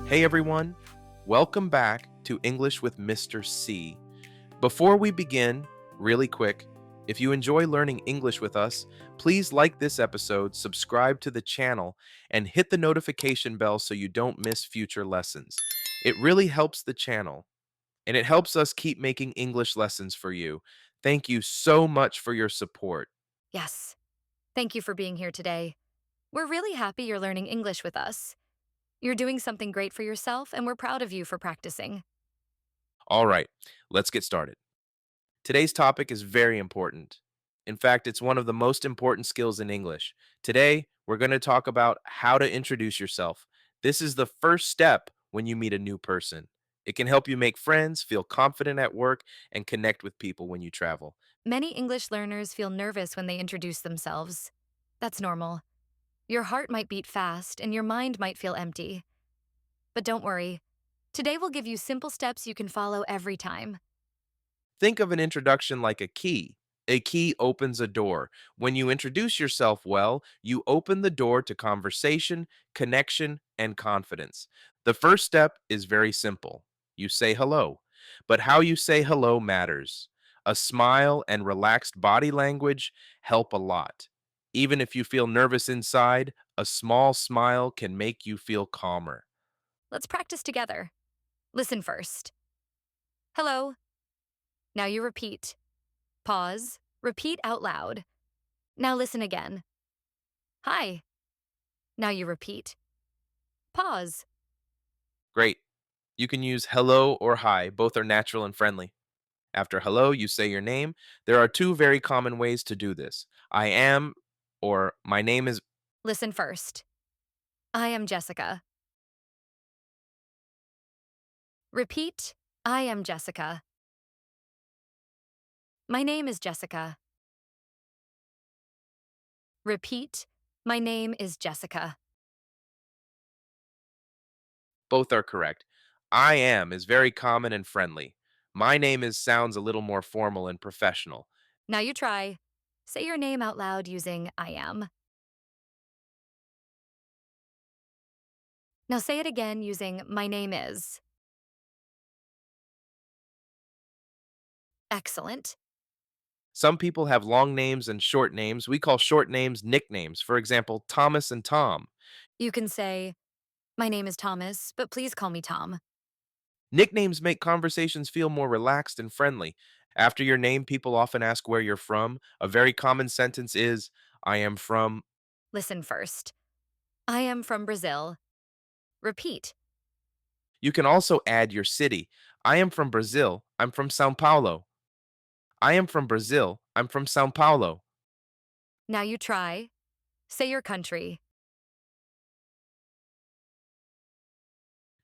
Hey everyone, welcome back to English with Mr. C. Before we begin, really quick, if you enjoy learning English with us, please like this episode, subscribe to the channel, and hit the notification bell so you don't miss future lessons. It really helps the channel, and it helps us keep making English lessons for you. Thank you so much for your support. Yes. Thank you for being here today. We're really happy you're learning English with us. You're doing something great for yourself, and we're proud of you for practicing. All right, let's get started. Today's topic is very important. In fact, it's one of the most important skills in English. Today, we're going to talk about how to introduce yourself. This is the first step when you meet a new person. It can help you make friends, feel confident at work, and connect with people when you travel. Many English learners feel nervous when they introduce themselves. That's normal. Your heart might beat fast, and your mind might feel empty. But don't worry. Today we'll give you simple steps you can follow every time. Think of an introduction like a key. A key opens a door. When you introduce yourself well, you open the door to conversation, connection, and confidence. The first step is very simple. You say hello. But how you say hello matters. A smile and relaxed body language help a lot. Even if you feel nervous inside, a small smile can make you feel calmer. Let's practice together. Listen first. Hello. Now you repeat. Pause. Repeat out loud. Now listen again. Hi. Now you repeat. Pause. Great. You can use hello or hi, both are natural and friendly. After hello, you say your name. There are two very common ways to do this. I am or my name is. Listen first. I am Jessica. Repeat, I am Jessica. My name is Jessica. Repeat, my name is Jessica. Both are correct. I am is very common and friendly. My name is sounds a little more formal and professional. Now you try. Say your name out loud using I am. Now say it again using my name is. Excellent. Some people have long names and short names. We call short names nicknames. For example, Thomas and Tom. You can say, my name is Thomas, but please call me Tom. Nicknames make conversations feel more relaxed and friendly. After your name, people often ask where you're from. A very common sentence is, I am from. Listen first. I am from Brazil. Repeat. You can also add your city. I am from Brazil. I'm from Sao Paulo. I am from Brazil. I'm from Sao Paulo. Now you try. Say your country.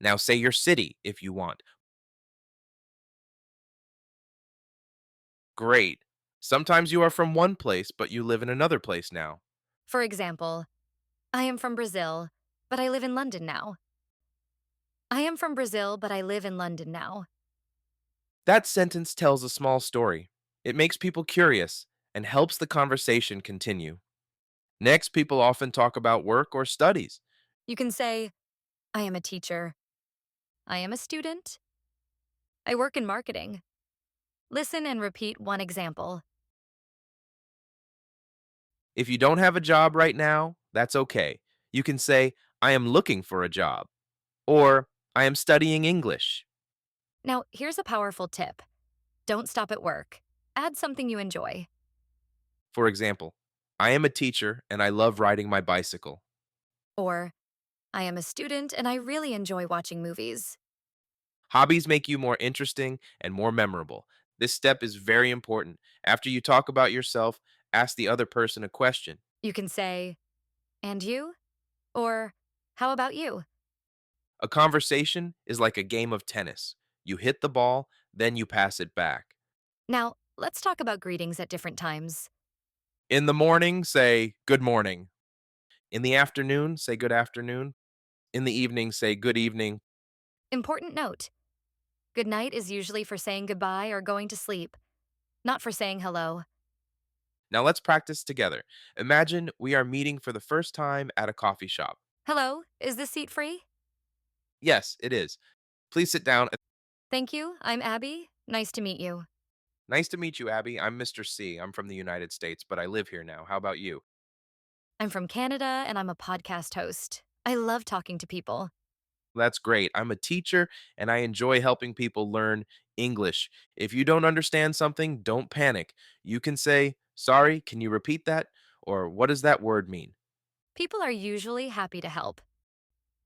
Now say your city if you want. Great. Sometimes you are from one place, but you live in another place now. For example, I am from Brazil, but I live in London now. I am from Brazil, but I live in London now. That sentence tells a small story. It makes people curious and helps the conversation continue. Next, people often talk about work or studies. You can say, I am a teacher. I am a student. I work in marketing. Listen and repeat one example. If you don't have a job right now, that's okay. You can say, I am looking for a job, or I am studying English. Now, here's a powerful tip. Don't stop at work. Add something you enjoy. For example, I am a teacher and I love riding my bicycle. Or, I am a student and I really enjoy watching movies. Hobbies make you more interesting and more memorable. This step is very important. After you talk about yourself, ask the other person a question. You can say, and you? Or, how about you? A conversation is like a game of tennis. You hit the ball, then you pass it back. Now, let's talk about greetings at different times. In the morning, say good morning. In the afternoon, say good afternoon. In the evening, say good evening. Important note. Good night is usually for saying goodbye or going to sleep, not for saying hello. Now let's practice together. Imagine we are meeting for the first time at a coffee shop. Hello, is this seat free? Yes, it is. Please sit down. Thank you. I'm Abby. Nice to meet you. Nice to meet you, Abby. I'm Mr. C. I'm from the United States, but I live here now. How about you? I'm from Canada and I'm a podcast host. I love talking to people. That's great. I'm a teacher and I enjoy helping people learn English. If you don't understand something, don't panic. You can say, "Sorry, can you repeat that?" Or "What does that word mean?" People are usually happy to help.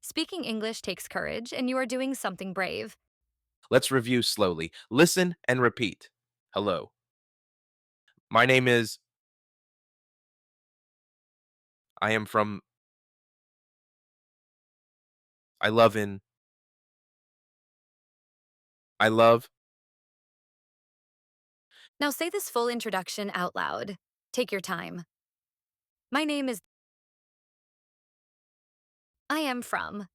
Speaking English takes courage and you are doing something brave. Let's review slowly. Listen and repeat. Hello. My name is I am from I love in I love Now say this full introduction out loud. Take your time. My name is I am from.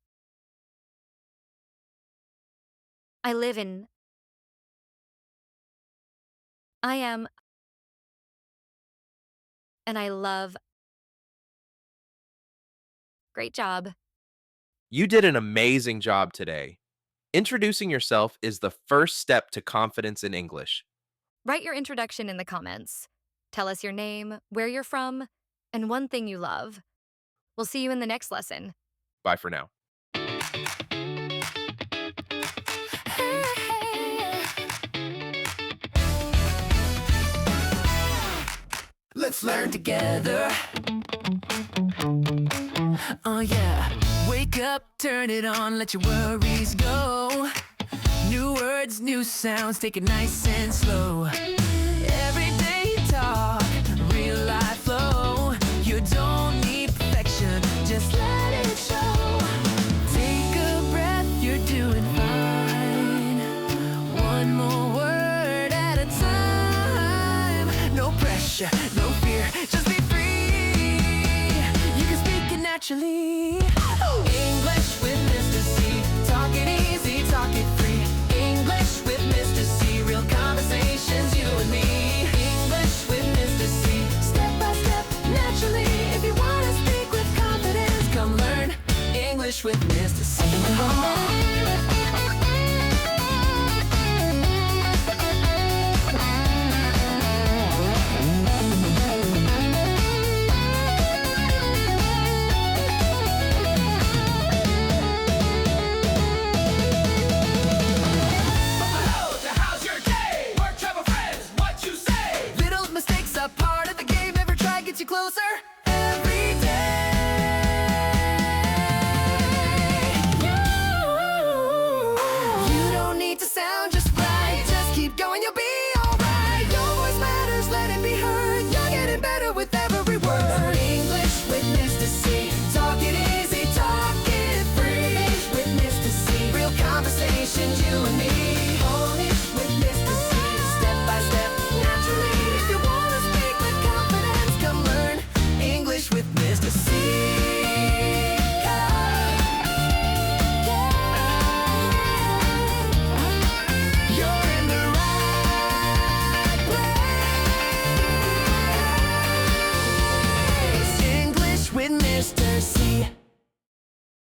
I live in. I am and I love. Great job. You did an amazing job today. Introducing yourself is the first step to confidence in English. Write your introduction in the comments. Tell us your name, where you're from, and one thing you love. We'll see you in the next lesson. Bye for now. Let's learn together. Oh yeah. Wake up, turn it on, let your worries go. New words, new sounds, take it nice and slow. Everyday talk, real life flow. You don't need perfection, just let it show. Take a breath, you're doing fine. One more word at a time. No pressure, no fear, just be free. You can speak it naturally. English with Mr. C. Talk it easy, talk it free. English with Mr. C. Real conversations, you and me. English with Mr. C. Step by step, naturally. If you want to speak with confidence, come learn English with Mr. C.